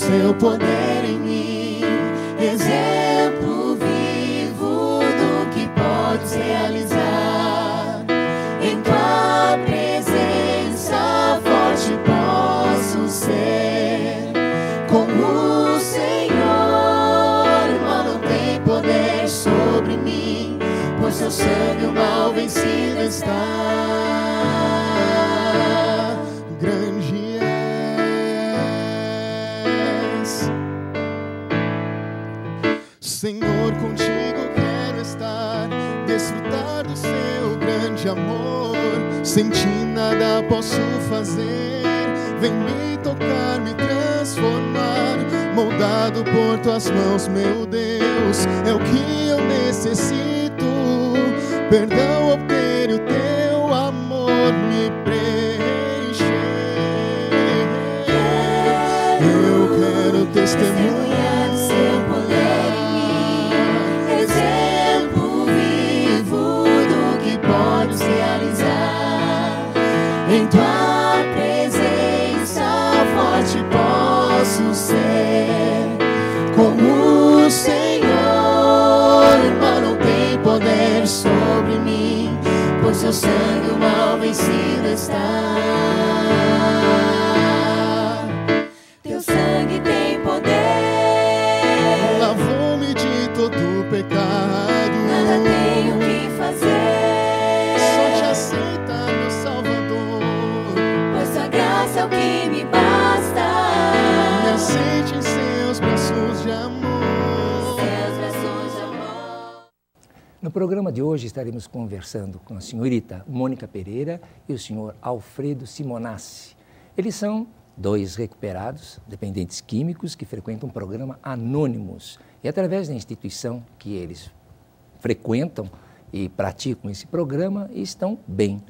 seu poder em mim, exemplo vivo do que podes realizar. Em tua presença forte posso ser, como o Senhor, mal não tem poder sobre mim, por seu sangue o mal vencido está. Grande és, Senhor, contigo quero estar, desfrutar do seu grande amor. Sem ti nada posso fazer, vem me tocar, me transformar, moldado por tuas mãos, meu Deus, é o que eu necessito. Perdão obter, o teu amor me preencher. Eu quero testemunhar do seu poder em mim, exemplo vivo do que podes realizar. Em tua presença forte posso ser, como o Senhor, mas não tem poder sobre mim, por seu sangue o mal vencido está. Teu sangue tem poder, lavou-me de todo pecado. Nada tenho que fazer, só te aceitar, meu Salvador, pois tua graça é o que me basta. Me aceite em seus braços de amor. No programa de hoje estaremos conversando com a senhorita Mônica Pereira e o senhor Alfredo Simonassi. Eles são dois recuperados, dependentes químicos, que frequentam um programa Anônimos. E através da instituição que eles frequentam e praticam esse programa, estão bem.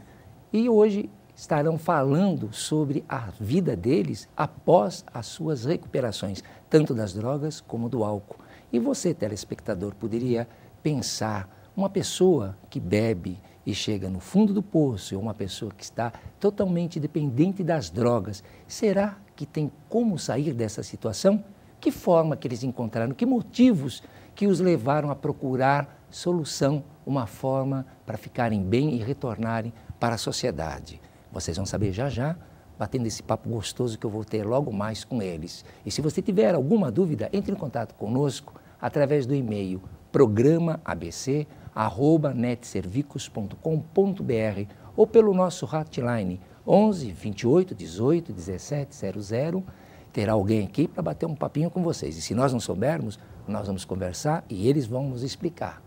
E hoje estarão falando sobre a vida deles após as suas recuperações, tanto das drogas como do álcool. E você, telespectador, poderia pensar, uma pessoa que bebe e chega no fundo do poço, ou uma pessoa que está totalmente dependente das drogas, será que tem como sair dessa situação? Que forma que eles encontraram? Que motivos que os levaram a procurar solução, uma forma para ficarem bem e retornarem para a sociedade? Vocês vão saber já já, batendo esse papo gostoso que eu vou ter logo mais com eles. E se você tiver alguma dúvida, entre em contato conosco através do e-mail programaabc@netservicos.com.br ou pelo nosso hotline 11 28 18 17 00. Terá alguém aqui para bater um papinho com vocês. E se nós não soubermos, nós vamos conversar e eles vão nos explicar.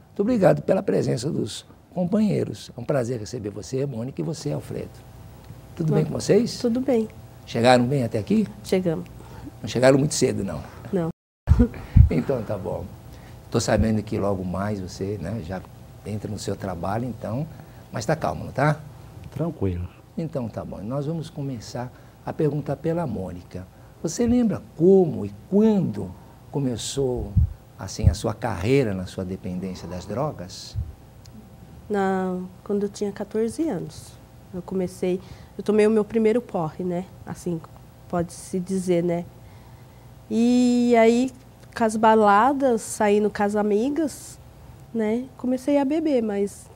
Muito obrigado pela presença dos companheiros. É um prazer receber você, Mônica, e você, Alfredo. Tudo bem com vocês? Tudo bem. Chegaram bem até aqui? Chegamos. Não chegaram muito cedo, não? Não. Então tá bom. Estou sabendo que logo mais você, né, já entra no seu trabalho, então, mas está calmo, não está? Tranquilo. Então tá bom. Nós vamos começar a perguntar pela Mônica. Você lembra como e quando começou assim a sua carreira na sua dependência das drogas? Quando eu tinha 14 anos. Eu tomei o meu primeiro porre, né? Assim, pode-se dizer, né? E aí, com as baladas, saindo com as amigas, né? Comecei a beber, mas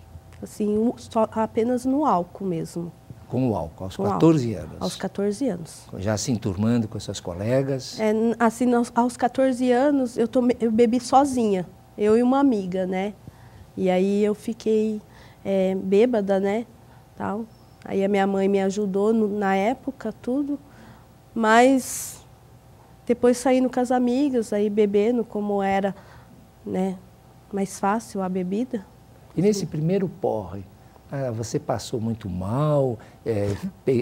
assim, apenas no álcool mesmo. Com o álcool, aos 14 anos? Aos 14 anos. Já se enturmando com seus colegas? Assim, aos 14 anos, eu bebi sozinha, eu e uma amiga, né? E aí eu fiquei bêbada, né? Tal. Aí a minha mãe me ajudou na época, tudo. Mas depois saindo com as amigas, aí bebendo, como era, né, mais fácil a bebida. E nesse primeiro porre, você passou muito mal,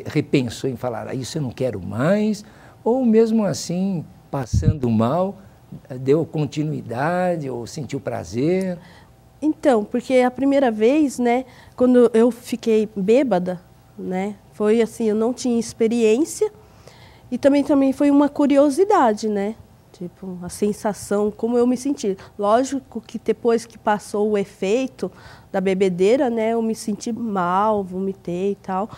repensou em falar, isso eu não quero mais, ou mesmo assim, passando mal, deu continuidade ou sentiu prazer? Então, porque a primeira vez, né, quando eu fiquei bêbada, né, foi assim, eu não tinha experiência e também foi uma curiosidade, né, tipo, a sensação, como eu me senti. Lógico que depois que passou o efeito da bebedeira, né, eu me senti mal, vomitei e tal,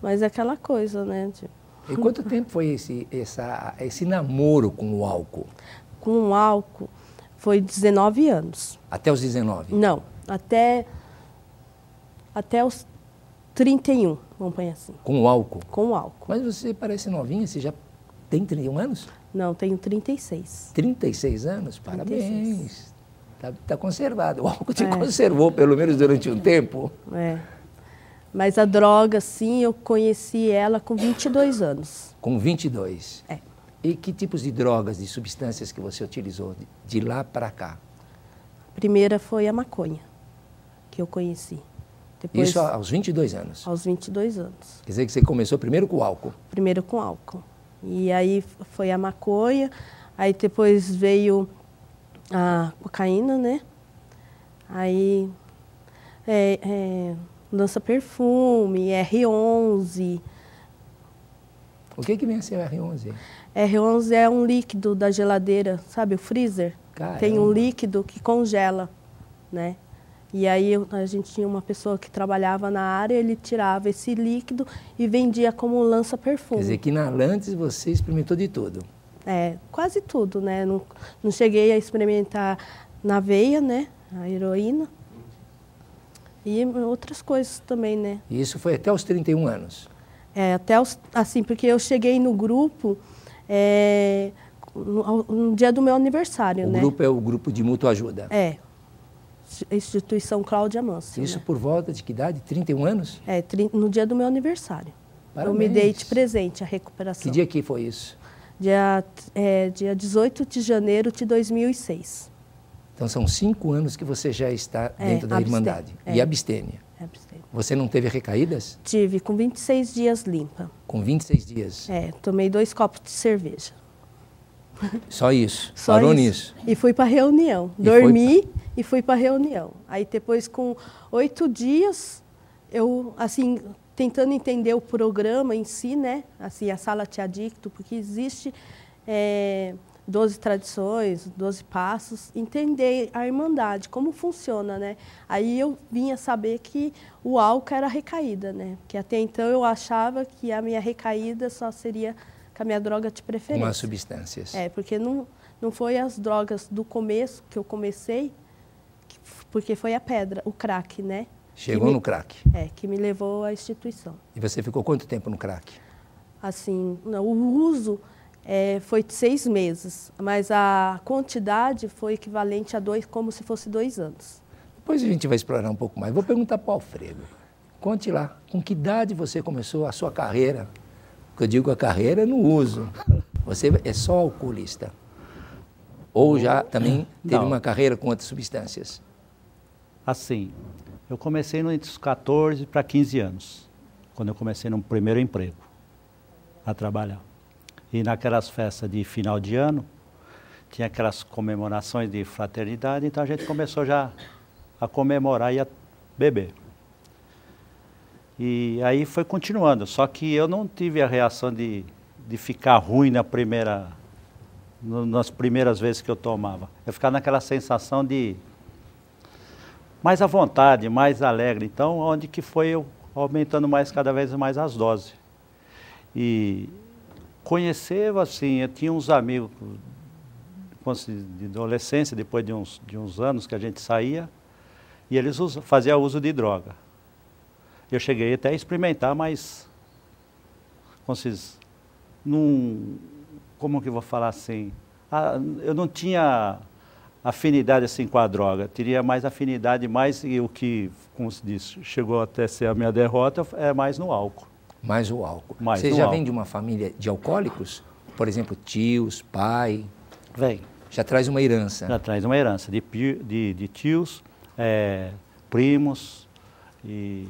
mas é aquela coisa, né, tipo, E quanto tempo foi esse namoro com o álcool? Com o álcool foi 19 anos. Até os 19? Não, até os 31, vamos pôr assim. Com o álcool? Com o álcool. Mas você parece novinha, você já tem 31 anos? Não, tenho 36. 36 anos? Parabéns. 36. Tá conservado. O álcool te conservou, pelo menos durante um tempo. É. Mas a droga, sim, eu conheci ela com 22 anos. Com 22? É. E que tipos de drogas, de substâncias que você utilizou de lá para cá? A primeira foi a maconha, que eu conheci. Depois, isso aos 22 anos? Aos 22 anos. Quer dizer que você começou primeiro com o álcool? Primeiro com álcool. E aí foi a maconha, aí depois veio a cocaína, né? Aí lança-perfume, R11. O que vem a ser o R11? R11 é um líquido da geladeira, sabe, o freezer? Caramba. Tem um líquido que congela, né? E aí a gente tinha uma pessoa que trabalhava na área, ele tirava esse líquido e vendia como lança-perfume. Quer dizer que na Lantes você experimentou de tudo? É, quase tudo, né? Não cheguei a experimentar na veia, né? A heroína. E outras coisas também, né? E isso foi até os 31 anos? É, assim, porque eu cheguei no grupo no dia do meu aniversário, né? O grupo é o grupo de mútua ajuda? É. Instituição Cláudia Mâncio. Isso, né? Por volta de que idade? 31 anos? É, no dia do meu aniversário. Parabéns. Eu me dei de presente a recuperação. Que dia que foi isso? Dia 18 de janeiro de 2006. Então são 5 anos que você já está dentro da Irmandade. E abstêmia. Abstêmia. Você não teve recaídas? Tive, com 26 dias limpa. Com 26 dias? É, tomei 2 copos de cerveja. Só isso? Só Parou isso. nisso? E fui para reunião. Dormi e fui para reunião. Aí depois, com 8 dias, eu, assim, tentando entender o programa em si, né? Assim, a Sala Te Adicto, porque existe 12 tradições, 12 passos, entender a Irmandade, como funciona, né? Aí eu vinha saber que o álcool era recaída, né? Porque até então eu achava que a minha recaída só seria com a minha droga de preferência. Com as substâncias. É, porque não foi as drogas do começo que eu comecei, porque foi a pedra, o crack, né? Chegou no crack? É, que me levou à instituição. E você ficou quanto tempo no crack? Assim, o uso foi de 6 meses, mas a quantidade foi equivalente a como se fosse 2 anos. Depois a gente vai explorar um pouco mais. Vou perguntar para o Alfredo. Conte lá, com que idade você começou a sua carreira? Porque eu digo a carreira no uso. Você é só alcoolista? Ou já também teve uma carreira com outras substâncias? Assim, eu comecei entre os 14 para 15 anos, quando eu comecei no primeiro emprego, a trabalhar. E naquelas festas de final de ano, tinha aquelas comemorações de fraternidade, então a gente começou já a comemorar e a beber. E aí foi continuando, só que eu não tive a reação de ficar ruim nas primeiras vezes que eu tomava. Eu ficava naquela sensação de mais à vontade, mais alegre. Então, onde que foi eu aumentando cada vez mais as doses. E conhecer, assim, eu tinha uns amigos de adolescência, depois de uns anos que a gente saía, e eles faziam uso de droga. Eu cheguei até a experimentar, mas como que eu vou falar assim? Eu não tinha afinidade assim com a droga, teria mais afinidade, e o que, como se diz, chegou até ser a minha derrota, é mais no álcool. Mais o álcool. Mais Você no já álcool. vem de uma família de alcoólicos? Por exemplo, tios, pai? Vem. Já traz uma herança? Já traz uma herança de tios, primos e...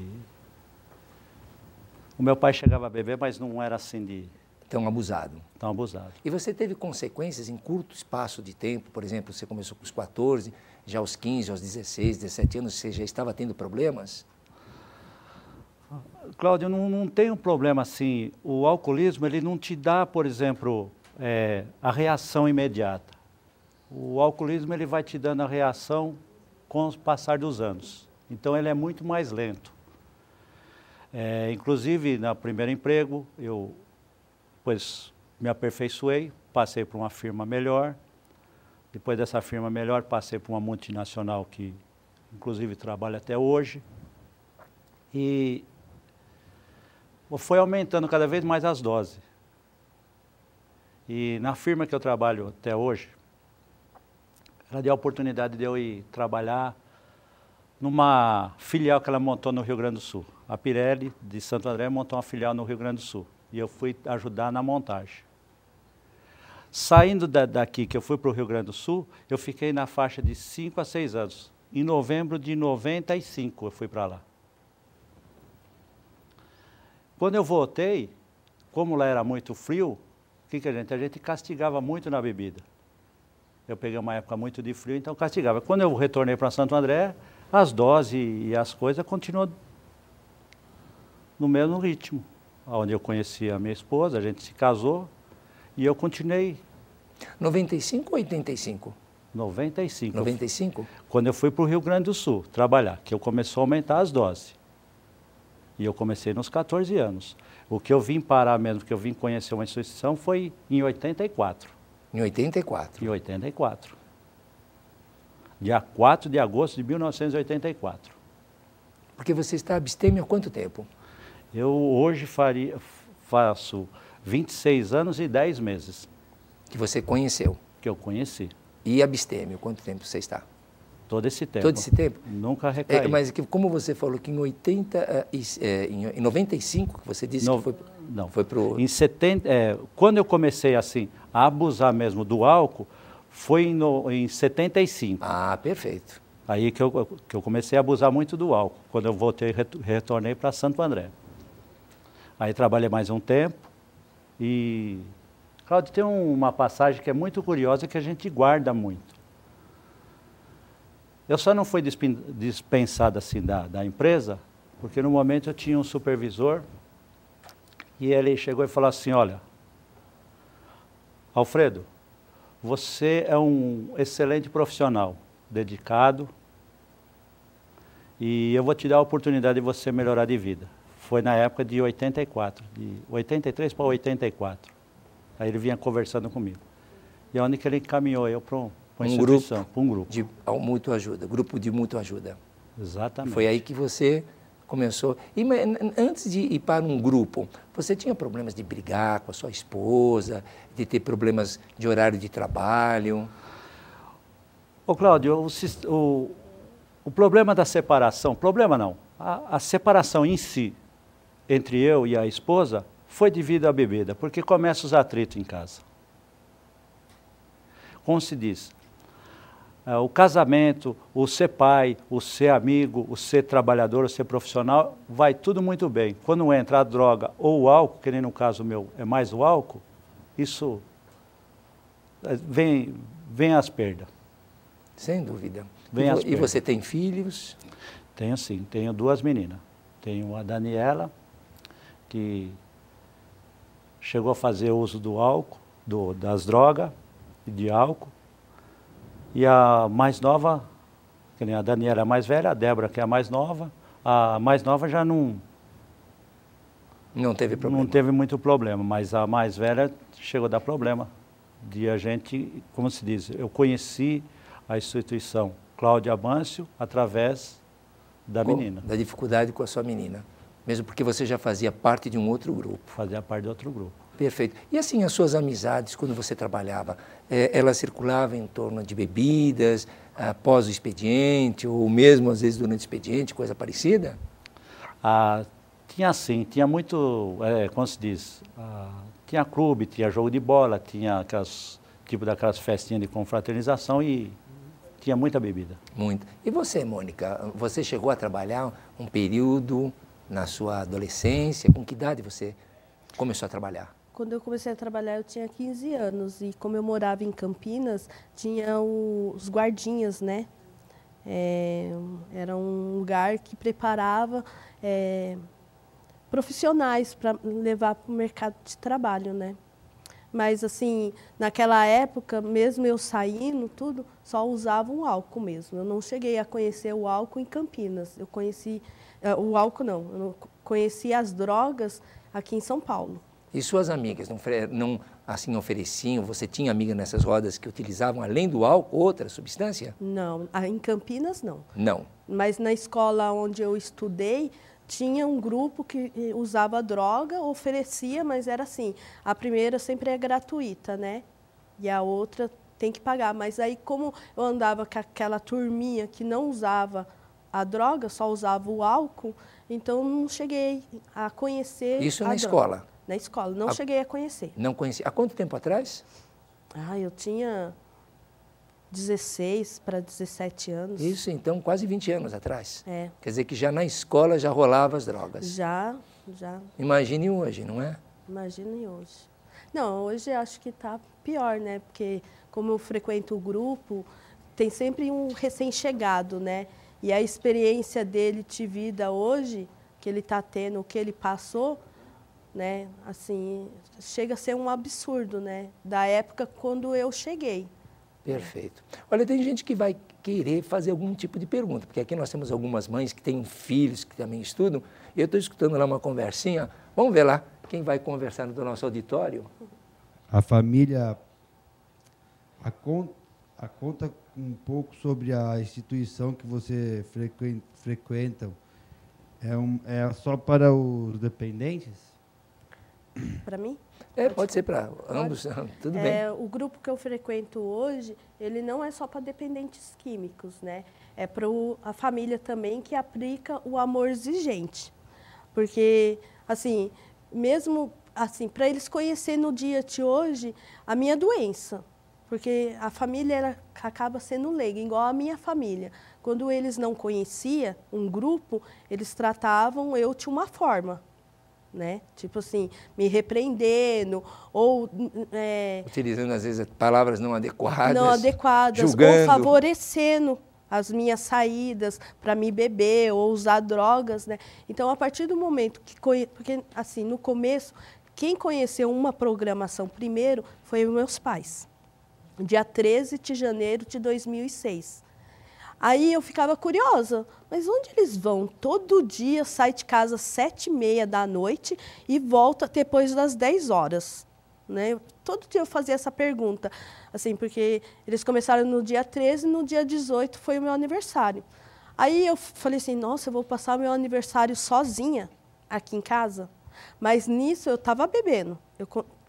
O meu pai chegava a beber, mas não era assim Tão abusado. Tão abusado. E você teve consequências em curto espaço de tempo? Por exemplo, você começou com os 14, já aos 15, aos 16, 17 anos, você já estava tendo problemas? Cláudio, não tem um problema assim. O alcoolismo, ele não te dá, por exemplo, a reação imediata. O alcoolismo, ele vai te dando a reação com o passar dos anos. Então, ele é muito mais lento. Inclusive, no primeiro emprego, eu Depois me aperfeiçoei, passei para uma firma melhor. Depois dessa firma melhor, passei para uma multinacional que, inclusive, trabalha até hoje. E foi aumentando cada vez mais as doses. E na firma que eu trabalho até hoje, ela deu a oportunidade de eu ir trabalhar numa filial que ela montou no Rio Grande do Sul. A Pirelli, de Santo André, montou uma filial no Rio Grande do Sul. E eu fui ajudar na montagem. Saindo daqui, que eu fui para o Rio Grande do Sul, eu fiquei na faixa de 5 a 6 anos. Em novembro de 95 eu fui para lá. Quando eu voltei, como lá era muito frio, o que a gente castigava muito na bebida. Eu peguei uma época muito de frio, então castigava. Quando eu retornei para Santo André, as doses e as coisas continuam no mesmo ritmo. Onde eu conheci a minha esposa, a gente se casou e eu continuei. 95 ou 85? 95. 95? Quando eu fui para o Rio Grande do Sul trabalhar, que eu comecei a aumentar as doses. E eu comecei nos 14 anos. O que eu vim parar mesmo, que eu vim conhecer uma instituição, foi em 84. Em 84? Em 84. Dia 4 de agosto de 1984. Porque você está abstêmio há quanto tempo? Eu hoje faço 26 anos e 10 meses. Que você conheceu? Que eu conheci. E abstêmio, quanto tempo você está? Todo esse tempo. Todo esse tempo? Nunca recaí. Mas como você falou que em 95, que você disse que foi... Não, foi pro... Em 70, quando eu comecei assim a abusar mesmo do álcool, foi em 75. Ah, perfeito. Aí que eu comecei a abusar muito do álcool, quando eu voltei, retornei para Santo André. Aí trabalhei mais um tempo e... Cláudio, tem uma passagem que é muito curiosa que a gente guarda muito. Eu só não fui dispensado assim da empresa, porque no momento eu tinha um supervisor e ele chegou e falou assim, olha, Alfredo, você é um excelente profissional, dedicado, e eu vou te dar a oportunidade de você melhorar de vida. Foi na época de 84, de 83 para 84. Aí ele vinha conversando comigo. E onde que ele encaminhou eu para uma instituição, para um grupo. De mútua ajuda, grupo de mútua ajuda. Exatamente. Foi aí que você começou. E antes de ir para um grupo, você tinha problemas de brigar com a sua esposa, de ter problemas de horário de trabalho? Ô Cláudio, o problema da separação, problema não, a separação em si, entre eu e a esposa, foi devido à bebida, porque começam os atritos em casa. Como se diz, o casamento, o ser pai, o ser amigo, o ser trabalhador, o ser profissional, vai tudo muito bem. Quando entra a droga ou o álcool, que nem no caso meu é mais o álcool, isso vem as perdas. Sem dúvida. E você tem filhos? Tenho sim, tenho 2 meninas. Tenho a Daniela, que chegou a fazer uso do álcool, das drogas e de álcool. E a mais nova, que nem a Daniela é a mais velha, a Débora que é a mais nova já não teve problema. Não teve muito problema, mas a mais velha chegou a dar problema. De a gente, como se diz, eu conheci a instituição Cláudio Abâncio através da menina. Da dificuldade com a sua menina. Mesmo porque você já fazia parte de um outro grupo. Fazia parte de outro grupo. Perfeito. E assim, as suas amizades, quando você trabalhava, elas circulavam em torno de bebidas, após o expediente, ou mesmo às vezes durante o expediente, coisa parecida? Tinha sim, tinha muito, como se diz, tinha clube, tinha jogo de bola, tinha daquelas festinhas de confraternização e tinha muita bebida. Muito. E você, Mônica, você chegou a trabalhar um período na sua adolescência? Com que idade você começou a trabalhar? Quando eu comecei a trabalhar, eu tinha 15 anos. E como eu morava em Campinas, tinha os guardinhas, né? Era um lugar que preparava profissionais para levar para o mercado de trabalho, né? Mas, assim, naquela época, mesmo eu saindo, tudo, só usavam o álcool mesmo. Eu não cheguei a conhecer o álcool em Campinas. Eu conheci... o álcool não, eu conheci as drogas aqui em São Paulo. E suas amigas não assim ofereciam? Você tinha amiga nessas rodas que utilizavam, além do álcool, outra substância? Não, em Campinas não. Não. Mas na escola onde eu estudei, tinha um grupo que usava droga, oferecia, mas era assim, a primeira sempre é gratuita, né? E a outra tem que pagar. Mas aí, como eu andava com aquela turminha que não usava a droga, só usava o álcool, então não cheguei a conhecer. Isso na droga. escola? Na escola, não cheguei a conhecer. Não conhecia. Há quanto tempo atrás? Eu tinha 16 para 17 anos. Isso, então, quase 20 anos atrás. É. Quer dizer que já na escola já rolava as drogas. Já. Imagine hoje, não é? Imagine hoje. Não, hoje acho que está pior, né? Porque como eu frequento o grupo, tem sempre um recém-chegado, né? E a experiência dele de vida hoje, que ele está tendo, o que ele passou, né? Assim, chega a ser um absurdo, né? Da época quando eu cheguei. Perfeito. Olha, tem gente que vai querer fazer algum tipo de pergunta, porque aqui nós temos algumas mães que têm filhos que também estudam, e eu estou escutando lá uma conversinha. Vamos ver lá quem vai conversar no nosso auditório. A família conta um pouco sobre a instituição que você frequenta. É só para os dependentes? Para mim? Pode ser para ambos, tudo bem. O grupo que eu frequento hoje, ele não é só para dependentes químicos, né? É para a família também que aplica o amor exigente. Porque, assim, mesmo assim, para eles conhecerem no dia de hoje a minha doença. Porque a família acaba sendo leiga, igual a minha família. Quando eles não conheciam um grupo, eles tratavam eu de uma forma. Né? Tipo assim, me repreendendo ou utilizando às vezes palavras não adequadas, julgando, ou favorecendo as minhas saídas para me beber ou usar drogas, né? Então, a partir do momento que porque assim, no começo, quem conheceu uma programação primeiro foi os meus pais. Dia 13 de janeiro de 2006. Aí eu ficava curiosa, mas onde eles vão? Todo dia sai de casa às 7h30 da noite e volta depois das 10 horas. Né? Todo dia eu fazia essa pergunta, assim, porque eles começaram no dia 13 e no dia 18 foi o meu aniversário. Aí eu falei assim, nossa, eu vou passar o meu aniversário sozinha aqui em casa. Mas nisso eu estava bebendo, eu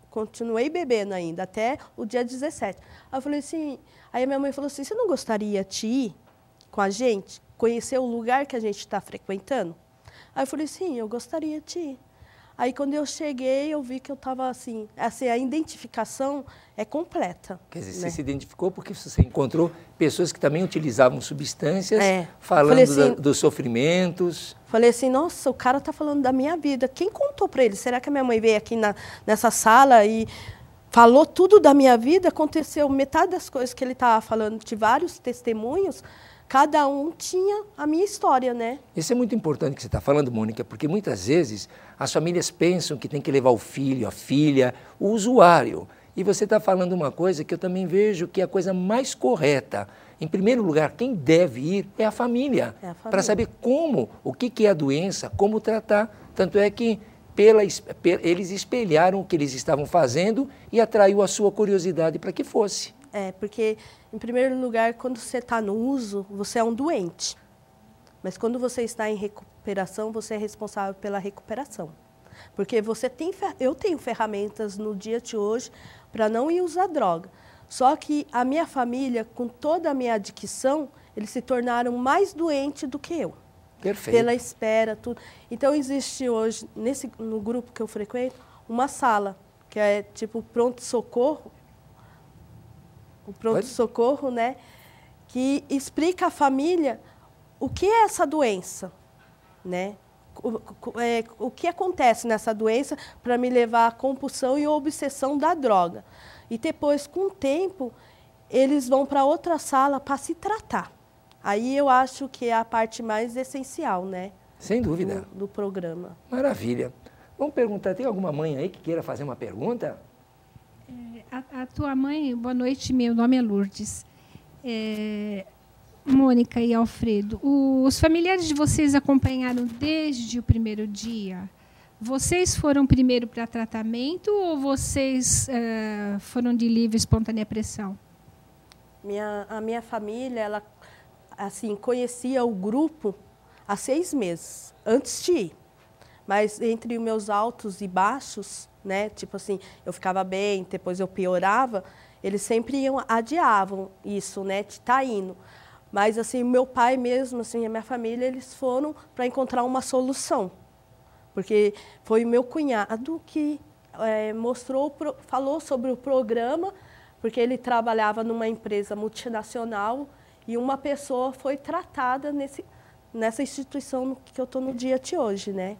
continuei bebendo ainda, até o dia 17. Aí eu falei assim, aí a minha mãe falou assim, você não gostaria de ir com a gente, conhecer o lugar que a gente está frequentando? Aí eu falei, sim, eu gostaria de ir. Aí, quando eu cheguei, eu vi que eu estava assim, a identificação é completa. Quer dizer, né? Você se identificou porque você encontrou pessoas que também utilizavam substâncias, falando assim, dos sofrimentos. Falei assim, nossa, o cara está falando da minha vida. Quem contou para ele? Será que a minha mãe veio aqui nessa sala e falou tudo da minha vida? Aconteceu metade das coisas que ele estava falando, de vários testemunhos. Cada um tinha a minha história, né? Isso é muito importante que você está falando, Mônica, porque muitas vezes as famílias pensam que tem que levar o filho, a filha, o usuário. E você está falando uma coisa que eu também vejo que é a coisa mais correta. Em primeiro lugar, quem deve ir é a família. Para saber o que é a doença, como tratar. Tanto é que eles espelharam o que eles estavam fazendo e atraiu a sua curiosidade para que fosse. Porque, em primeiro lugar, quando você está no uso, você é um doente. Mas quando você está em recuperação, você é responsável pela recuperação. Porque eu tenho ferramentas no dia de hoje para não ir usar droga. Só que a minha família, com toda a minha adicção, eles se tornaram mais doentes do que eu. Perfeito. Pela espera, tudo. Então, existe hoje, no grupo que eu frequento, uma sala, que é tipo pronto-socorro, o pronto-socorro, né, que explica à família o que é essa doença, né? O que acontece nessa doença para me levar à compulsão e obsessão da droga. E depois, com o tempo, eles vão para outra sala para se tratar. Aí eu acho que é a parte mais essencial, né? Sem dúvida. Do programa. Maravilha. Vamos perguntar, tem alguma mãe aí que queira fazer uma pergunta? A tua mãe, boa noite, meu nome é Lourdes. Mônica e Alfredo, os familiares de vocês acompanharam desde o primeiro dia Vocês foram primeiro para tratamento ou vocês foram de livre e espontânea pressão? A minha família, ela assim, conhecia o grupo há 6 meses, antes de ir. Mas entre os meus altos e baixos, né, tipo assim, eu ficava bem, depois eu piorava, eles sempre adiavam isso, né, de estar indo. Mas assim, meu pai mesmo, assim, a minha família, eles foram para encontrar uma solução. Porque foi o meu cunhado que falou sobre o programa, porque ele trabalhava numa empresa multinacional e uma pessoa foi tratada nessa instituição que eu estou no dia de hoje, né?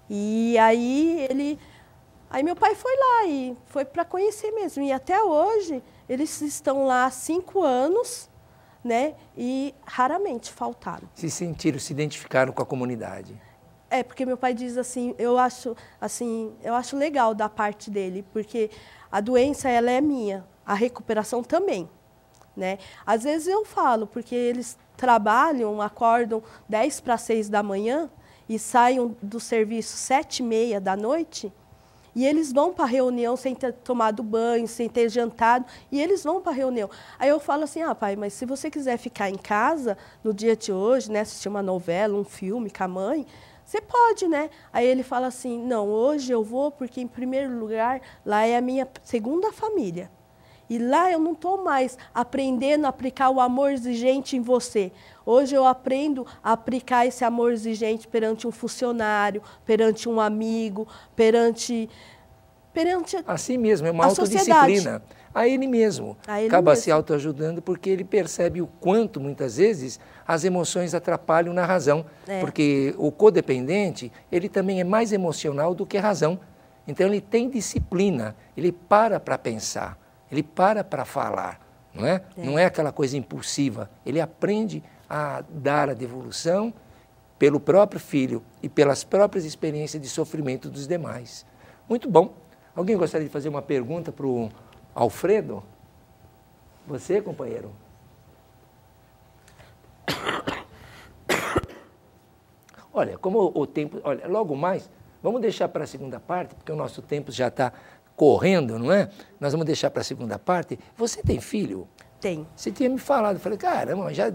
E aí meu pai foi lá e foi para conhecer mesmo. E até hoje eles estão lá há 5 anos, né? E raramente faltaram. Se identificaram com a comunidade. Porque meu pai diz assim, eu acho legal da parte dele, porque a doença ela é minha, a recuperação também, né? Às vezes eu falo, porque eles trabalham, acordam 10 para 6 da manhã e saem do serviço 7h30 da noite, e eles vão para a reunião sem ter tomado banho, sem ter jantado, e eles vão para a reunião. Aí eu falo assim, pai, mas se você quiser ficar em casa no dia de hoje, né, assistir uma novela, um filme com a mãe, você pode, né? Aí ele fala assim, não, hoje eu vou porque, em primeiro lugar, lá é a minha segunda família. E lá eu não estou mais aprendendo a aplicar o amor exigente em você. Hoje eu aprendo a aplicar esse amor exigente perante um funcionário, perante um amigo, perante assim mesmo, é uma autodisciplina. A ele mesmo. Acaba se autoajudando porque ele percebe o quanto, muitas vezes, as emoções atrapalham na razão. Porque o codependente, ele também é mais emocional do que a razão. Então ele tem disciplina, ele para pensar. Ele para falar, não é? Não é aquela coisa impulsiva. Ele aprende a dar a devolução pelo próprio filho e pelas próprias experiências de sofrimento dos demais. Muito bom. Alguém gostaria de fazer uma pergunta para o Alfredo? Você, companheiro? Olha, como o tempo... Olha, logo mais, vamos deixar para a segunda parte, porque o nosso tempo já está correndo, não é? Nós vamos deixar para a segunda parte. Você tem filho? Tenho. Você tinha me falado, eu falei, caramba, já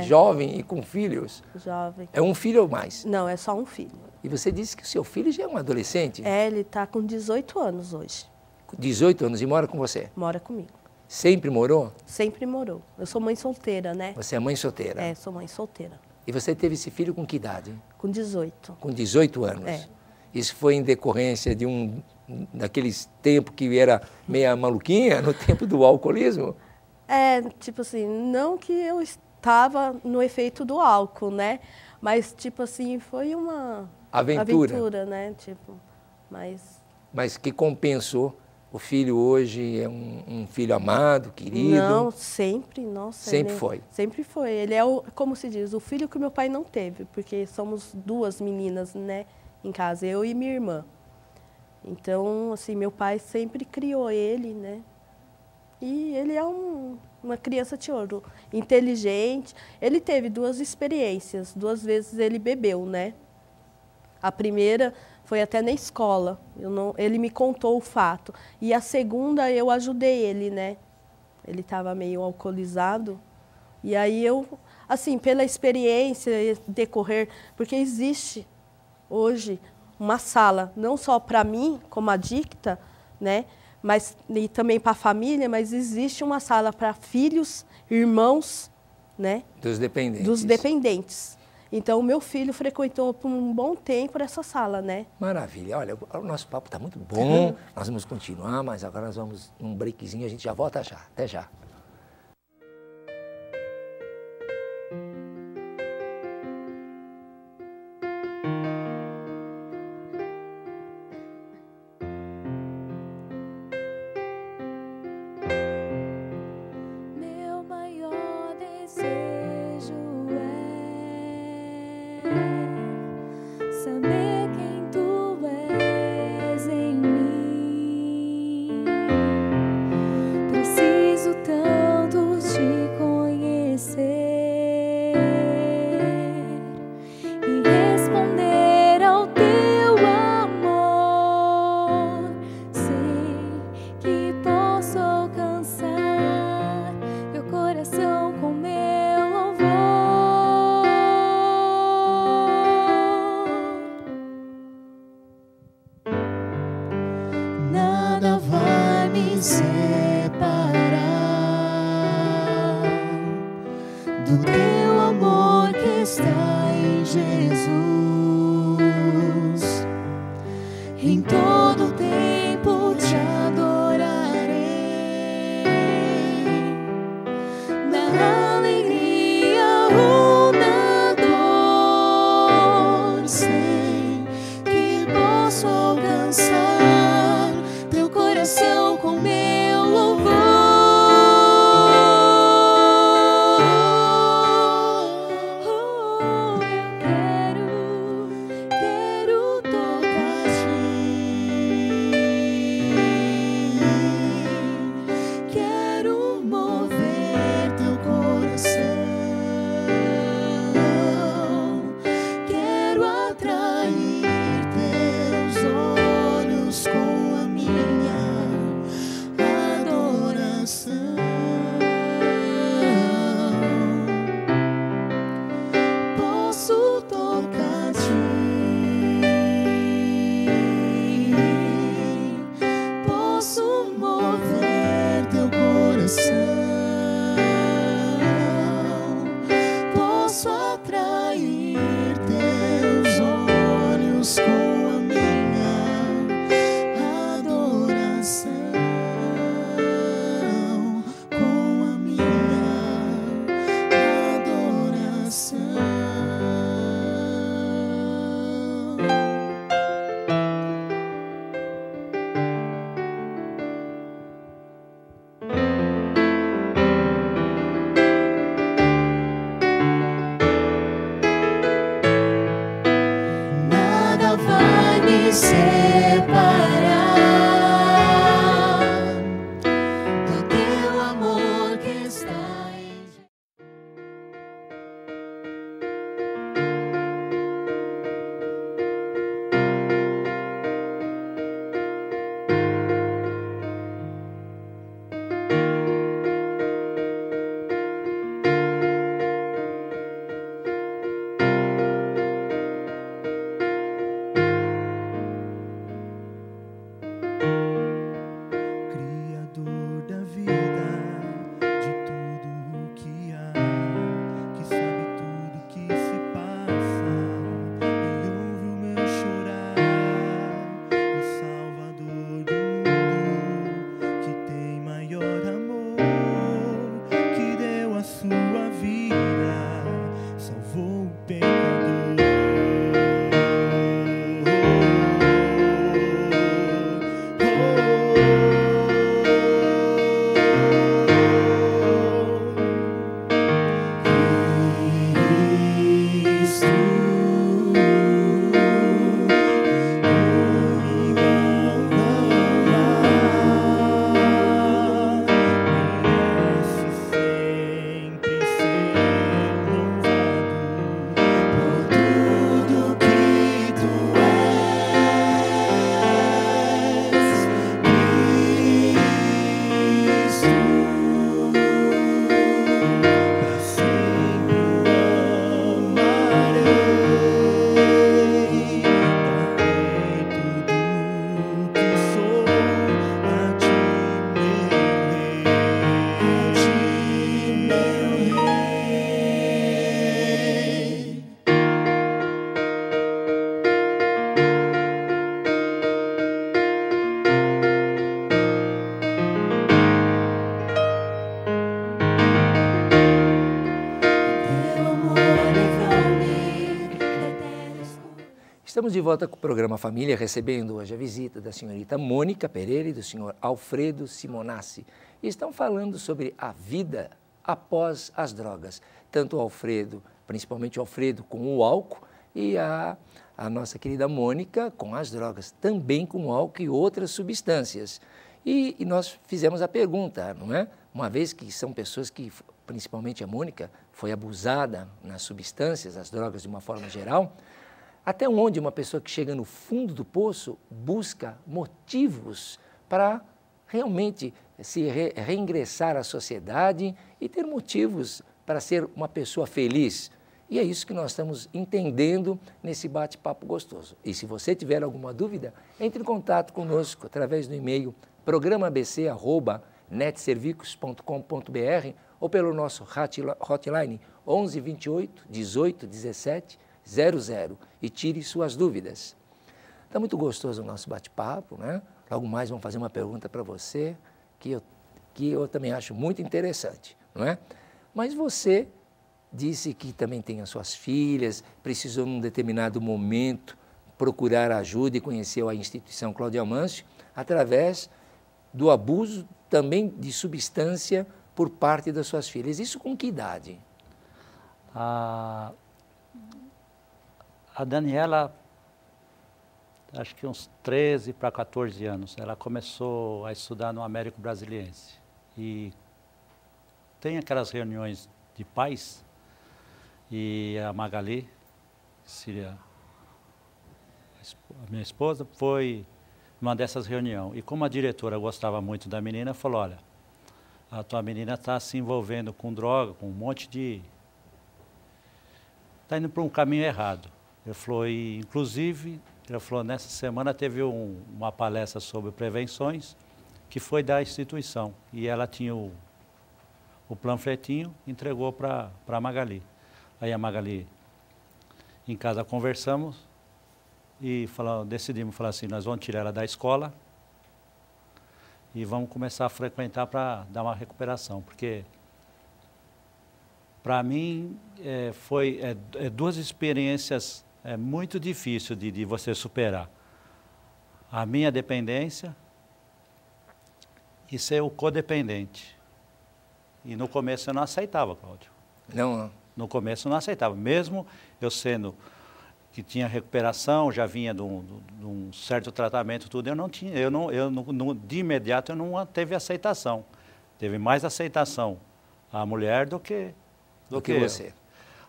jovem e com filhos. Jovem. É um filho ou mais? Não, é só um filho. E você disse que o seu filho já é um adolescente? Ele está com 18 anos hoje. 18 anos e mora com você? Mora comigo. Sempre morou? Sempre morou. Eu sou mãe solteira, né? Você é mãe solteira? Sou mãe solteira. E você teve esse filho com que idade? Com 18. Com 18 anos? Isso foi em decorrência de daqueles tempos que era meia maluquinha, no tempo do alcoolismo? Tipo assim, não que eu estava no efeito do álcool, né? Mas, tipo assim, foi uma aventura, né? Tipo, mas que compensou. O filho hoje é um filho amado, querido? Não, sempre, nossa. Sempre foi? Sempre foi. Ele é, como se diz, o filho que meu pai não teve, porque somos 2 meninas, né, em casa, eu e minha irmã. Então, assim, meu pai sempre criou ele, né? E ele é uma criança de ouro, inteligente. Ele teve 2 experiências, 2 vezes ele bebeu, né? A primeira foi até na escola, ele me contou o fato. E a segunda eu ajudei ele, né? Ele estava meio alcoolizado. E aí eu, assim, pela experiência decorrer, porque existe hoje uma sala, não só para mim, como adicta, né? Mas, e também para a família, mas existe uma sala para filhos, irmãos, né? Dos dependentes. Dos dependentes. Então, o meu filho frequentou por um bom tempo essa sala, né? Maravilha. Olha, o nosso papo está muito bom, nós vamos continuar, mas agora nós vamos num breakzinho, a gente já volta já. Até já. Preciso tanto do teu amor que está em Jesus. Em todo tempo te adorarei, na alegria ou na dor, sei que posso alcançar teu coração com meu louvor. Quero tocar-te, quero mover teu coração, quero atrair teus olhos com a minha adoração. Posso tocar-te, posso mover teu coração, posso atrair teus olhos com a minha adoração, com a minha adoração. Nada vai me separar do teu amor que está em Criador da vida, de tudo que há, que sabe tudo que se passa e ouve o meu chorar, o Salvador do mundo, que tem maior amor, que deu a sua vida, salvou o pecador. Estamos de volta com o programa Família, recebendo hoje a visita da senhorita Mônica Pereira e do senhor Alfredo Simonassi. E estão falando sobre a vida após as drogas. Tanto o Alfredo, principalmente o Alfredo com o álcool, e a nossa querida Mônica com as drogas, também com o álcool e outras substâncias. E nós fizemos a pergunta, não é? Uma vez que são pessoas que, principalmente a Mônica, foi abusada nas substâncias, as drogas de uma forma geral, até onde uma pessoa que chega no fundo do poço busca motivos para realmente se reingressar à sociedade e ter motivos para ser uma pessoa feliz. E é isso que nós estamos entendendo nesse bate-papo gostoso. E se você tiver alguma dúvida, entre em contato conosco através do e-mail programabc@netservicos.com.br ou pelo nosso hotline 11 28 18 17 00 e tire suas dúvidas. Está muito gostoso o nosso bate-papo, né? Logo mais vamos fazer uma pergunta para você que eu também acho muito interessante, não é? Mas você disse que também tem as suas filhas, precisou num determinado momento procurar ajuda e conheceu a instituição Cláudio Amâncio através do abuso também de substância por parte das suas filhas. Isso com que idade? A Daniela, acho que uns 13 para 14 anos, ela começou a estudar no Américo Brasiliense. E tem aquelas reuniões de pais, e a Magali, seria a minha esposa, foi numa dessas reuniões. E como a diretora gostava muito da menina, falou, olha, a tua menina está se envolvendo com droga, com um monte de... está indo para um caminho errado. Ele falou, e, inclusive, ele falou, nessa semana teve uma palestra sobre prevenções, que foi da instituição. E ela tinha o panfletinho, entregou para a Magali. Aí a Magali, em casa conversamos e decidimos falar assim, nós vamos tirar ela da escola e vamos começar a frequentar para dar uma recuperação. Porque, para mim, foi duas experiências muito difíceis de você superar. A minha dependência e ser o codependente. E no começo eu não aceitava, Cláudio. Não. No começo eu não aceitava. Mesmo eu sendo que tinha recuperação, já vinha de um certo tratamento, tudo, eu não tinha, de imediato eu não teve aceitação. Teve mais aceitação a mulher do que você. Eu.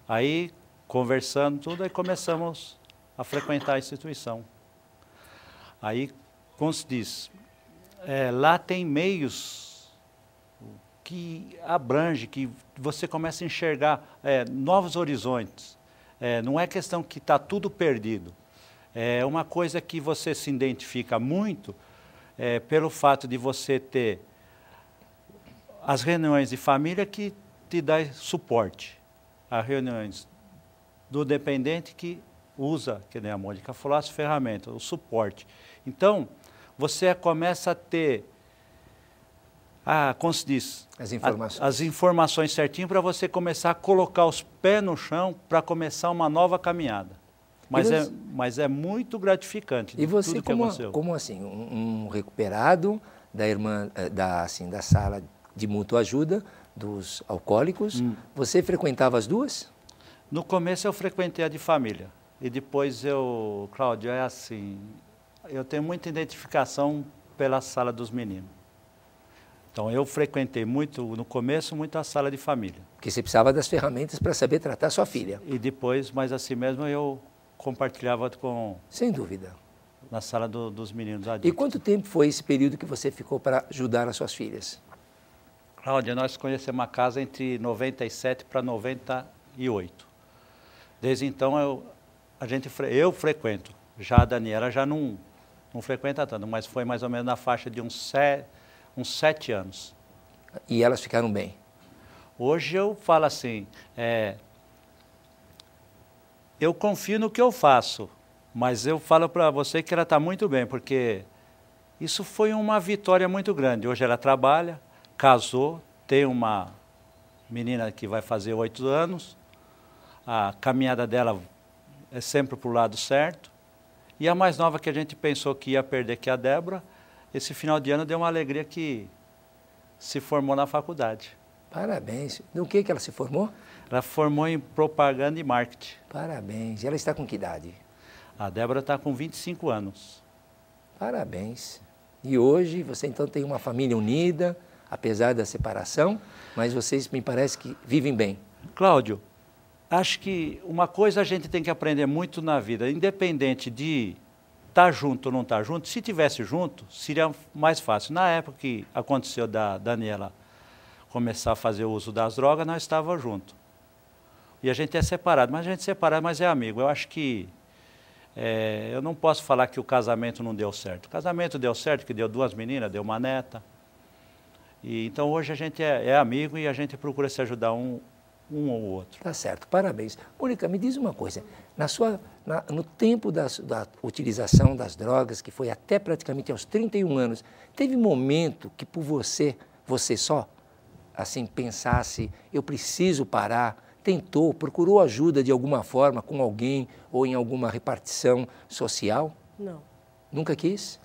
Aí, conversando tudo, aí começamos a frequentar a instituição. Aí, como se diz, lá tem meios que abrange, que você começa a enxergar novos horizontes. Não é questão que está tudo perdido. É uma coisa que você se identifica muito pelo fato de você ter as reuniões de família que te dá suporte. As reuniões do dependente que usa, que nem a Mônica falou, as ferramentas, o suporte. Então, você começa a ter, como se diz, as informações certinho para você começar a colocar os pés no chão para começar uma nova caminhada. Mas é muito gratificante. E você, tudo que aconteceu. Como assim, um recuperado da irmã, da sala de mútua ajuda dos alcoólicos, você frequentava as duas? No começo eu frequentei a de família. E depois Cláudio, é assim, eu tenho muita identificação pela sala dos meninos. Então eu frequentei muito, no começo, muito a sala de família. Porque você precisava das ferramentas para saber tratar sua filha. E depois, mas assim mesmo, eu compartilhava com... Sem dúvida. Na sala dos meninos adictos. E quanto tempo foi esse período que você ficou para ajudar as suas filhas? Cláudia, nós conhecemos a casa entre 97 para 98. Desde então, eu frequento. Já a Daniela já não frequenta tanto, mas foi mais ou menos na faixa de uns 7 anos. E elas ficaram bem? Hoje eu falo assim, eu confio no que eu faço, mas eu falo para você que ela está muito bem, porque isso foi uma vitória muito grande. Hoje ela trabalha, casou, tem uma menina que vai fazer 8 anos, a caminhada dela é sempre para o lado certo, e a mais nova que a gente pensou que ia perder, que é a Débora, esse final de ano deu uma alegria que se formou na faculdade. Parabéns. No que ela se formou? Ela formou em propaganda e marketing. Parabéns. E ela está com que idade? A Débora está com 25 anos. Parabéns. E hoje você então tem uma família unida, apesar da separação, mas vocês me parece que vivem bem. Cláudio, acho que uma coisa a gente tem que aprender muito na vida, independente de estar junto ou não estar junto, se tivesse junto, seria mais fácil. Na época que aconteceu da Daniela começar a fazer o uso das drogas, nós estávamos juntos. E a gente é separado, mas a gente é separado, mas é amigo. Eu acho que eu não posso falar que o casamento não deu certo. O casamento deu certo, que deu 2 meninas, deu uma neta. E, então hoje a gente é amigo e a gente procura se ajudar um um ou outro. Tá certo, parabéns. Mônica, me diz uma coisa, no tempo da utilização das drogas, que foi até praticamente aos 31 anos, teve momento que por você só, assim, pensasse, eu preciso parar, tentou, procurou ajuda de alguma forma com alguém ou em alguma repartição social? Não. Nunca quis?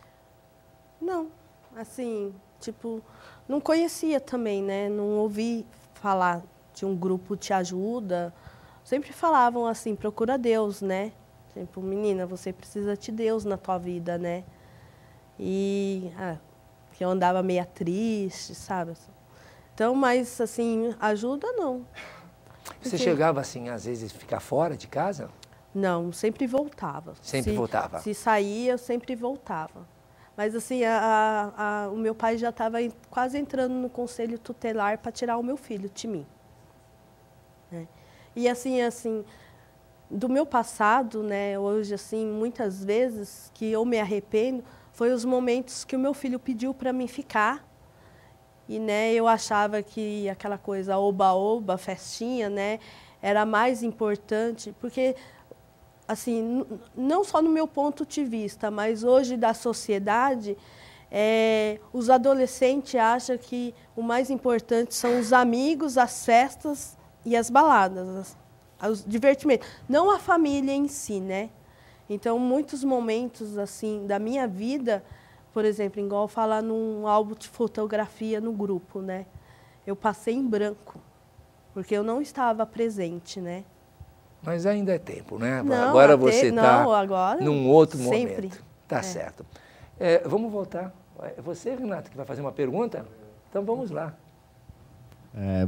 Não, assim, tipo, não conhecia também, né? Não ouvi falar de um grupo Te Ajuda. Sempre falavam assim, procura Deus, né? Tipo, menina, você precisa de Deus na tua vida, né? E que eu andava meio triste, sabe? Então, mas assim, ajuda não. Você chegava assim, às vezes, ficar fora de casa? Não, sempre voltava. Sempre voltava? Se saía, eu sempre voltava. Mas assim, o meu pai já estava quase entrando no conselho tutelar para tirar o meu filho de mim. Né? E assim, do meu passado, né, hoje, assim, muitas vezes que eu me arrependo, foi os momentos que o meu filho pediu para mim ficar. E, né, eu achava que aquela coisa oba-oba, festinha, né, era mais importante, porque, assim, não só no meu ponto de vista, mas hoje da sociedade, os adolescentes acham que o mais importante são os amigos, as festas e as baladas, os divertimentos, não a família em si, né? Então, muitos momentos, assim, da minha vida, por exemplo, igual falar num álbum de fotografia no grupo, né? Eu passei em branco, porque eu não estava presente, né? Mas ainda é tempo, né? Não, agora você está num outro sempre. momento. Tá certo. Vamos voltar. É você, Renato, que vai fazer uma pergunta? Então vamos lá.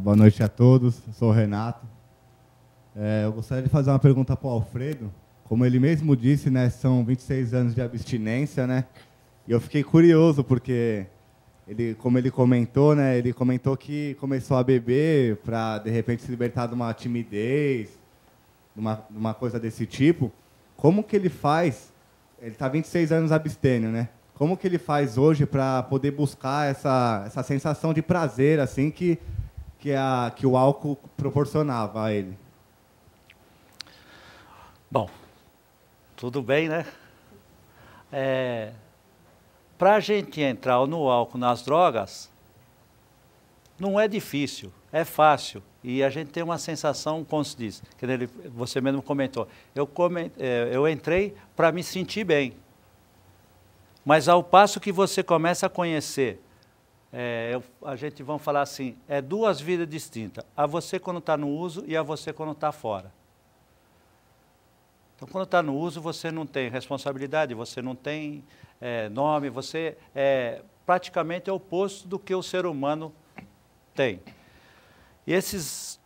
Boa noite a todos, eu sou o Renato. Eu gostaria de fazer uma pergunta para o Alfredo. Como ele mesmo disse, né, são 26 anos de abstinência, né? E eu fiquei curioso, porque, como ele comentou, né, ele comentou que começou a beber para, de repente, se libertar de uma timidez, de uma coisa desse tipo. Como que ele faz? Ele está 26 anos abstêmio, né? Como que ele faz hoje para poder buscar essa sensação de prazer assim que o álcool proporcionava a ele? Bom, tudo bem, né? Para a gente entrar no álcool, nas drogas, não é difícil, é fácil. E a gente tem uma sensação, como se diz, que você mesmo comentou, eu entrei para me sentir bem. Mas ao passo que você começa a conhecer, a gente vai falar assim, duas vidas distintas. A você quando está no uso e a você quando está fora. Então, quando está no uso, você não tem responsabilidade, você não tem nome, você praticamente é o oposto do que o ser humano tem. E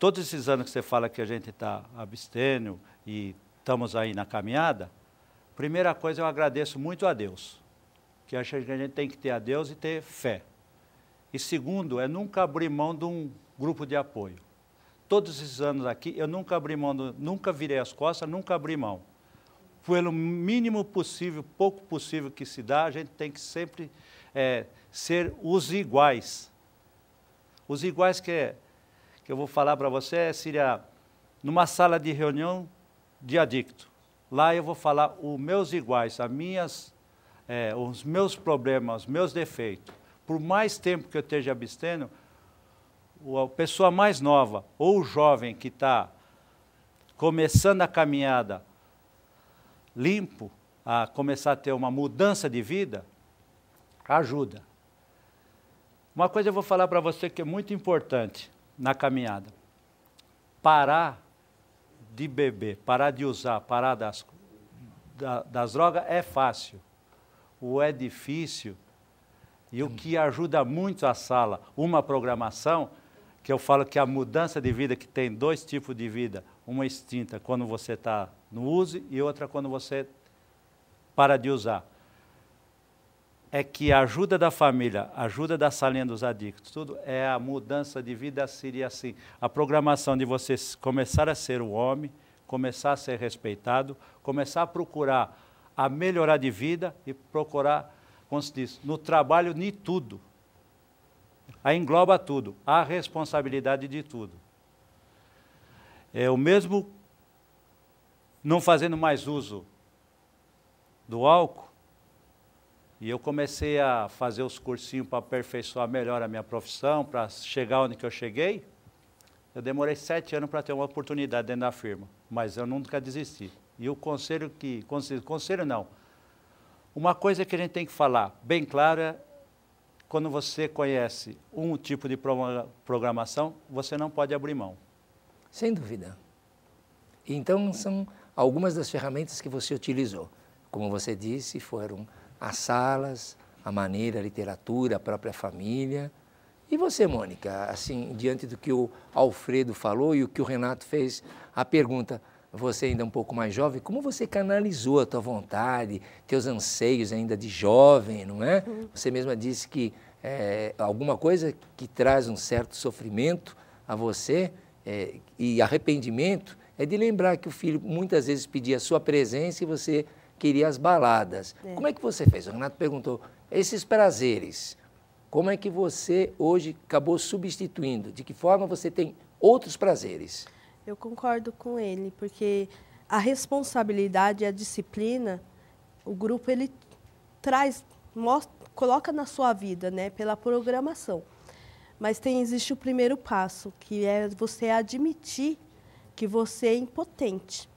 todos esses anos que você fala que a gente está abstêmio e estamos aí na caminhada, primeira coisa, eu agradeço muito a Deus, que acho que a gente tem que ter a Deus e ter fé. E segundo, nunca abrir mão de um grupo de apoio. Todos esses anos aqui, eu nunca abri mão, nunca virei as costas, nunca abri mão. Pelo mínimo possível, pouco possível que se dá, a gente tem que sempre ser os iguais. Os iguais que eu vou falar para você seria numa sala de reunião de adicto. Lá eu vou falar os meus iguais, os meus problemas, os meus defeitos. Por mais tempo que eu esteja abstendo, a pessoa mais nova ou o jovem que está começando a caminhada limpo, a começar a ter uma mudança de vida, ajuda. Uma coisa eu vou falar para você que é muito importante na caminhada. Parar de beber, parar de usar, parar das drogas é fácil. O é difícil. E o que ajuda muito a sala, uma programação, que eu falo que a mudança de vida, que tem dois tipos de vida, uma extinta quando você está no uso e outra quando você para de usar. É que a ajuda da família, a ajuda da salinha dos adictos, tudo é a mudança de vida, seria assim, a programação de você começar a ser um homem, começar a ser respeitado, começar a procurar a melhorar de vida e procurar, como se diz, no trabalho de tudo. Aí engloba tudo, a responsabilidade de tudo. Eu mesmo não fazendo mais uso do álcool, e eu comecei a fazer os cursinhos para aperfeiçoar melhor a minha profissão, para chegar onde que eu cheguei. Eu demorei 7 anos para ter uma oportunidade dentro da firma, mas eu nunca desisti. E o conselho não. Uma coisa que a gente tem que falar bem claro é, quando você conhece um tipo de programação, você não pode abrir mão. Sem dúvida. Então, são algumas das ferramentas que você utilizou. Como você disse, foram as salas, a maneira, a literatura, a própria família. E você, Mônica, assim, diante do que o Alfredo falou e o que o Renato fez, a pergunta, você ainda um pouco mais jovem, como você canalizou a tua vontade, teus anseios ainda de jovem, não é? Você mesma disse que alguma coisa que traz um certo sofrimento a você e arrependimento é de lembrar que o filho muitas vezes pedia a sua presença e você queria as baladas. Como é que você fez? O Renato perguntou, esses prazeres, como é que você hoje acabou substituindo? De que forma você tem outros prazeres? Eu concordo com ele, porque a responsabilidade e a disciplina, o grupo ele traz, coloca na sua vida, né, pela programação. Mas existe o primeiro passo, que é você admitir que você é impotente.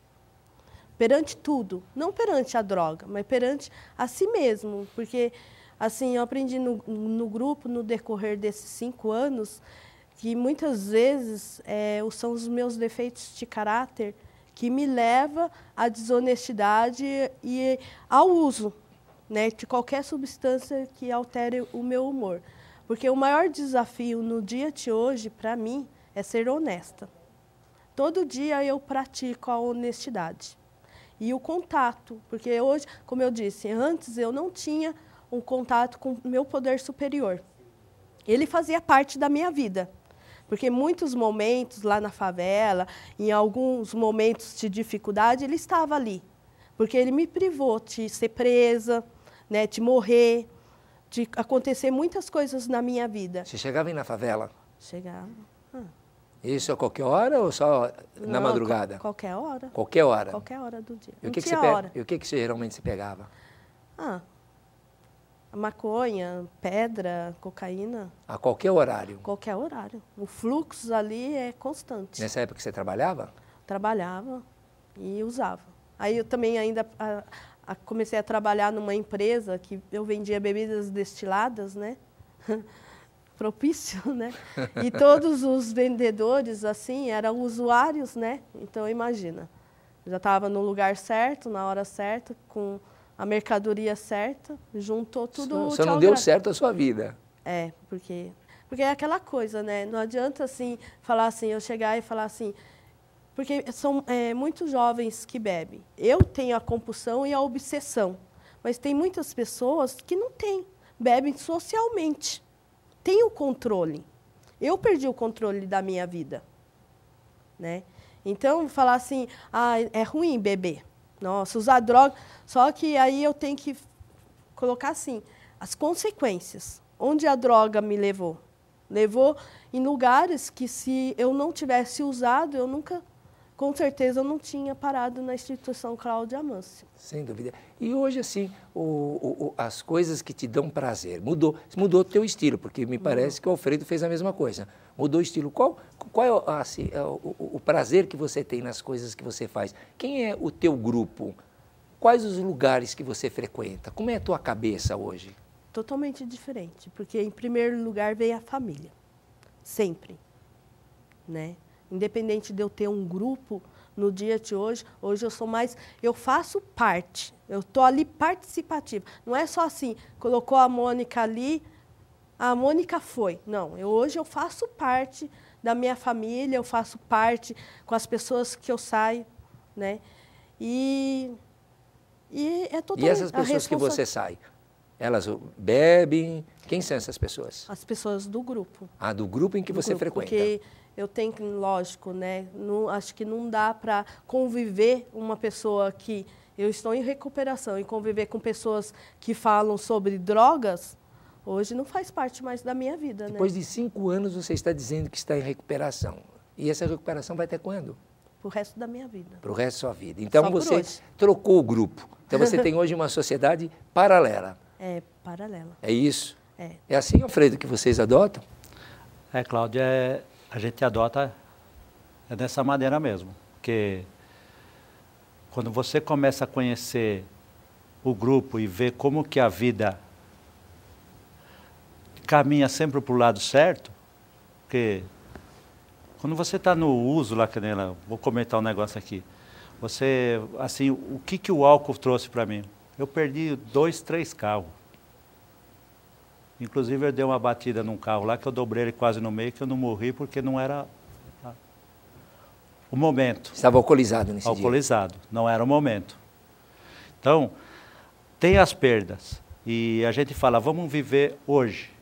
Perante tudo, não perante a droga, mas perante a si mesmo. Porque, assim, eu aprendi no grupo, no decorrer desses 5 anos, que muitas vezes são os meus defeitos de caráter que me levam à desonestidade e ao uso, né, de qualquer substância que altere o meu humor. Porque o maior desafio no dia de hoje, para mim, é ser honesta. Todo dia eu pratico a honestidade. E o contato, porque hoje, como eu disse, antes eu não tinha um contato com o meu poder superior. Ele fazia parte da minha vida. Porque muitos momentos lá na favela, em alguns momentos de dificuldade, ele estava ali. Porque ele me privou de ser presa, né, de morrer, de acontecer muitas coisas na minha vida. Você chegava aí na favela? Chegava. Isso a qualquer hora ou só na madrugada? Qualquer hora. Qualquer hora? Qualquer hora do dia. E o que você geralmente se pegava? Maconha, pedra, cocaína. A qualquer horário? Qualquer horário. O fluxo ali é constante. Nessa época você trabalhava? Trabalhava e usava. Aí eu também ainda comecei a trabalhar numa empresa que eu vendia bebidas destiladas, né? Propício, né? E todos os vendedores, assim, eram usuários, né? Então, imagina, já estava no lugar certo, na hora certa, com a mercadoria certa, juntou tudo. Só não deu certo a sua vida. Porque é aquela coisa, né? Não adianta, assim, falar assim, eu chegar e falar assim, porque são muitos jovens que bebem. Eu tenho a compulsão e a obsessão, mas tem muitas pessoas que não têm, bebem socialmente. Tem o controle. Eu perdi o controle da minha vida, né? Então, falar assim, é ruim beber. Nossa, usar droga. Só que aí eu tenho que colocar assim, as consequências. Onde a droga me levou? Levou em lugares que se eu não tivesse usado, eu nunca, com certeza, eu não tinha parado na instituição Cláudia Amâncio. Sem dúvida. E hoje, assim, as coisas que te dão prazer, mudou o teu estilo, porque me parece que o Alfredo fez a mesma coisa. Mudou o estilo. Qual é assim, o prazer que você tem nas coisas que você faz? Quem é o teu grupo? Quais os lugares que você frequenta? Como é a tua cabeça hoje? Totalmente diferente, porque em primeiro lugar veio a família. Sempre. Né? Independente de eu ter um grupo, no dia de hoje eu sou mais, eu faço parte, eu estou ali participativa. Não é só assim, colocou a Mônica ali, a Mônica foi. Não, hoje eu faço parte da minha família, eu faço parte com as pessoas que eu saio, né? E é totalmente... E essas pessoas que você sai, elas bebem? Quem são essas pessoas? As pessoas do grupo. Do grupo em que você frequenta. Porque eu tenho, lógico, né? Acho que não dá para conviver uma pessoa que... Eu estou em recuperação e conviver com pessoas que falam sobre drogas, hoje não faz parte mais da minha vida. Depois de 5 anos você está dizendo que está em recuperação. E essa recuperação vai até quando? pro resto da minha vida. Para o resto da sua vida. Então Só por você hoje. trocou o grupo. Então você tem hoje uma sociedade paralela. É, paralela. É isso? É. É assim, Alfredo, que vocês adotam? Cláudia, a gente adota dessa maneira mesmo. Porque quando você começa a conhecer o grupo e ver como que a vida caminha sempre para o lado certo, porque quando você está no uso lá, que nem ela, vou comentar um negócio aqui, você, assim, o que o álcool trouxe para mim? Eu perdi 2, 3 carros. Inclusive eu dei uma batida num carro lá que eu dobrei ele quase no meio, que eu não morri porque não era o momento. Estava alcoolizado nesse Alcoolizado, não era o momento. Então, tem as perdas. E a gente fala, vamos viver hoje.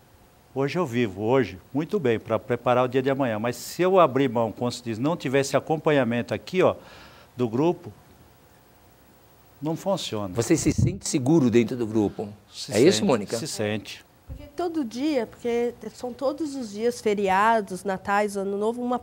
Hoje eu vivo, hoje, muito bem, para preparar o dia de amanhã. Mas se eu abrir mão, como se diz, não tivesse acompanhamento aqui, ó, do grupo, não funciona. Você se sente seguro dentro do grupo? Se É isso, sente, Mônica? Se sente. Porque todo dia, porque são todos os dias feriados, natais, ano novo, uma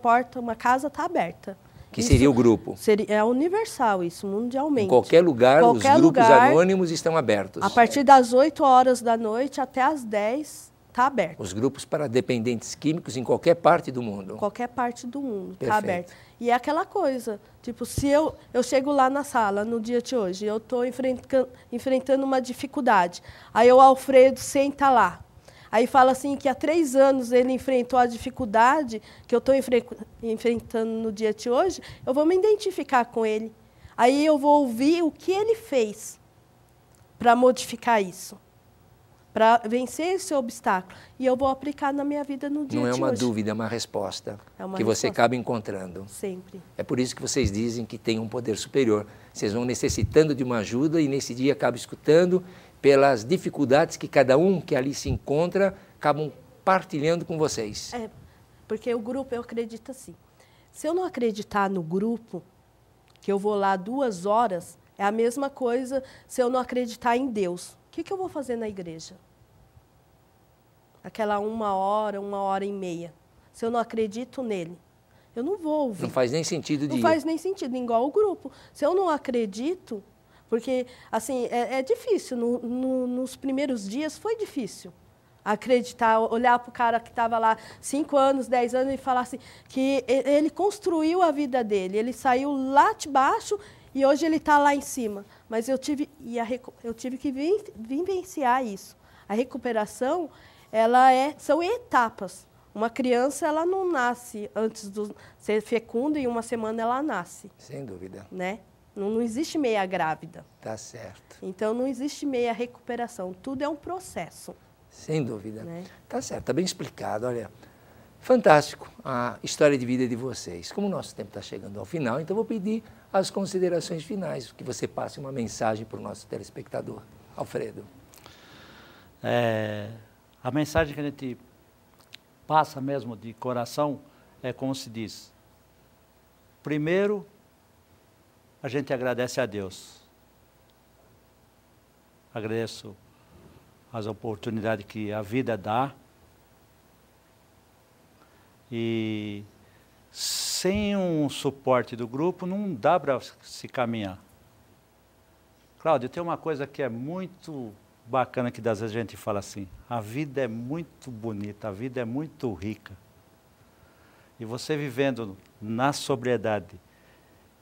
casa está aberta. Que seria o grupo? É universal isso, mundialmente. Em qualquer lugar, os grupos anônimos estão abertos. A partir das 8 horas da noite até as 10 está aberto. Os grupos para dependentes químicos em qualquer parte do mundo. Qualquer parte do mundo está Perfeito. aberto. E é aquela coisa, tipo, se eu chego lá na sala no dia de hoje, eu estou enfrentando uma dificuldade, aí o Alfredo senta lá. Aí fala assim que há 3 anos ele enfrentou a dificuldade que eu estou enfrentando no dia de hoje, eu vou me identificar com ele. Aí eu vou ouvir o que ele fez para modificar isso, para vencer esse obstáculo. E eu vou aplicar na minha vida no dia de hoje. Não é uma dúvida, é uma resposta que você acaba encontrando. Sempre. É por isso que vocês dizem que tem um poder superior. Vocês vão necessitando de uma ajuda e nesse dia acabam escutando pelas dificuldades que cada um que ali se encontra acabam partilhando com vocês. É, porque o grupo, eu acredito assim. Se eu não acreditar no grupo, que eu vou lá 2 horas, é a mesma coisa se eu não acreditar em Deus. O que eu vou fazer na igreja? Aquela 1 hora, 1h30. Se eu não acredito nele, eu não vou ouvir. Não faz nem sentido de ir. Não faz nem sentido, igual o grupo. Se eu não acredito, porque assim, é difícil. Nos primeiros dias foi difícil acreditar, olhar para o cara que estava lá 5 anos, 10 anos e falar assim, que ele construiu a vida dele. Ele saiu lá de baixo e hoje ele está lá em cima. Mas eu tive que vivenciar isso. A recuperação, são etapas. Uma criança, ela não nasce antes de ser fecunda e 1 semana ela nasce. Sem dúvida. Né? Não existe meia grávida. Tá certo. Então, não existe meia recuperação. Tudo é um processo. Sem dúvida. Né? Tá certo, tá bem explicado. Olha, fantástico a história de vida de vocês. Como o nosso tempo está chegando ao final, então vou pedir as considerações finais, que você passe uma mensagem para o nosso telespectador. Alfredo. A mensagem que a gente passa mesmo de coração é como se diz. Primeiro, a gente agradece a Deus. Agradeço as oportunidades que a vida dá. E sem um suporte do grupo, não dá para se caminhar. Cláudio, tem uma coisa que é muito bacana que às vezes a gente fala assim, a vida é muito bonita, a vida é muito rica. E você vivendo na sobriedade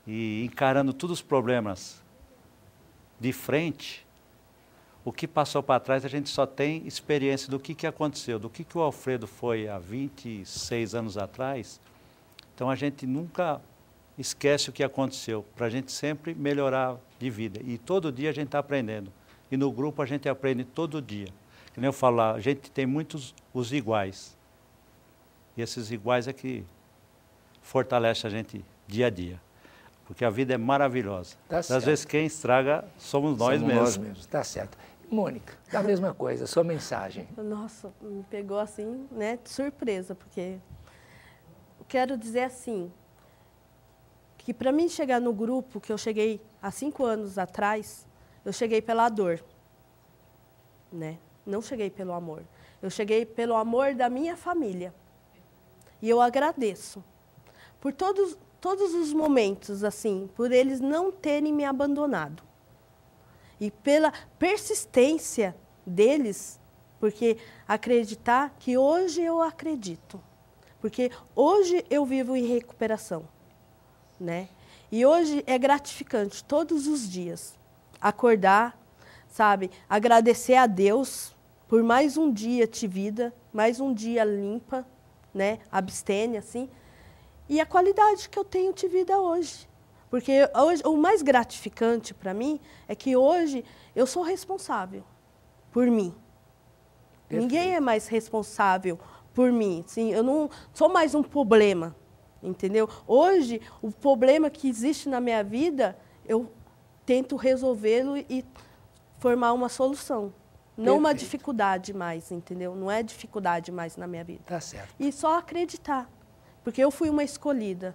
e encarando todos os problemas de frente, o que passou para trás a gente só tem experiência do que aconteceu, do que o Alfredo foi há 26 anos atrás. Então a gente nunca esquece o que aconteceu, para a gente sempre melhorar de vida. E todo dia a gente está aprendendo. E no grupo a gente aprende todo dia. Que nem eu falo lá, a gente tem muitos os iguais. E esses iguais é que fortalece a gente dia a dia. Porque a vida é maravilhosa. Tá certo. Às vezes quem estraga somos nós mesmos. Nós mesmos, tá certo. Mônica, a mesma coisa, sua mensagem. Nossa, me pegou assim, né, de surpresa, porque eu quero dizer assim, que para mim chegar no grupo, que eu cheguei há 5 anos atrás, eu cheguei pela dor, né? Não cheguei pelo amor. Eu cheguei pelo amor da minha família. E eu agradeço por todos os momentos, assim, por eles não terem me abandonado. E pela persistência deles, porque acreditar que hoje eu acredito. Porque hoje eu vivo em recuperação, né? E hoje é gratificante, todos os dias, acordar, sabe? Agradecer a Deus por mais um dia de vida, mais um dia limpa, né? Abstênia, assim. E a qualidade que eu tenho de vida hoje. Porque hoje, o mais gratificante para mim é que hoje eu sou responsável por mim. Perfeito. Ninguém é mais responsável por mim. Assim, eu não sou mais um problema, entendeu? Hoje, o problema que existe na minha vida, eu tento resolvê-lo e formar uma solução. Não uma dificuldade mais, entendeu? Não é dificuldade mais na minha vida. Tá certo. E só acreditar, porque eu fui uma escolhida.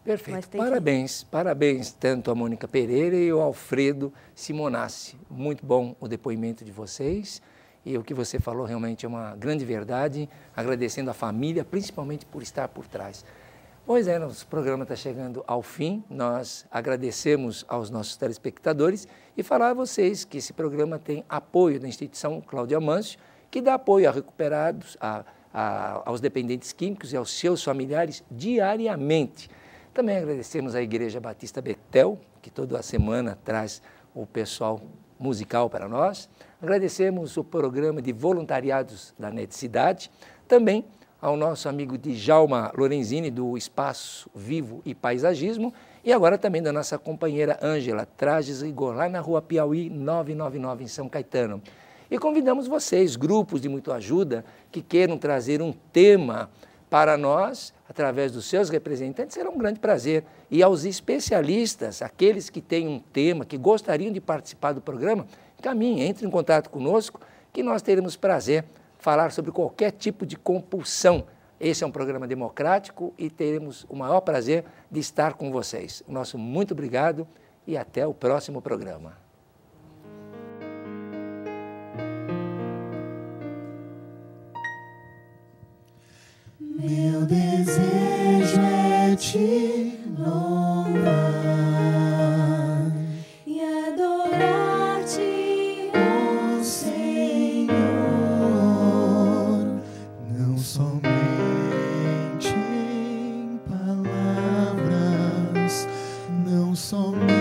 Perfeito. Parabéns, parabéns tanto a Mônica Pereira e o Alfredo Simonassi. Muito bom o depoimento de vocês. E o que você falou realmente é uma grande verdade, agradecendo a família, principalmente por estar por trás. Pois é, nosso programa está chegando ao fim, nós agradecemos aos nossos telespectadores e falar a vocês que esse programa tem apoio da instituição Cláudia Mâncio, que dá apoio a recuperados, aos dependentes químicos e aos seus familiares diariamente. Também agradecemos à Igreja Batista Betel, que toda semana traz o pessoal musical para nós. Agradecemos o programa de voluntariados da Neticidade, também ao nosso amigo Djalma Lorenzini, do Espaço Vivo e Paisagismo, e agora também da nossa companheira Ângela Trajes Rigor, lá na Rua Piauí 999, em São Caetano. E convidamos vocês, grupos de Muito Ajuda, que queiram trazer um tema para nós, através dos seus representantes, será um grande prazer. E aos especialistas, aqueles que têm um tema, que gostariam de participar do programa, caminhem, entre em contato conosco, que nós teremos prazer falar sobre qualquer tipo de compulsão. Esse é um programa democrático e teremos o maior prazer de estar com vocês. Nosso muito obrigado e até o próximo programa. Meu desejo é te louvar e adorar-te, ó Senhor, não somente em palavras, não somente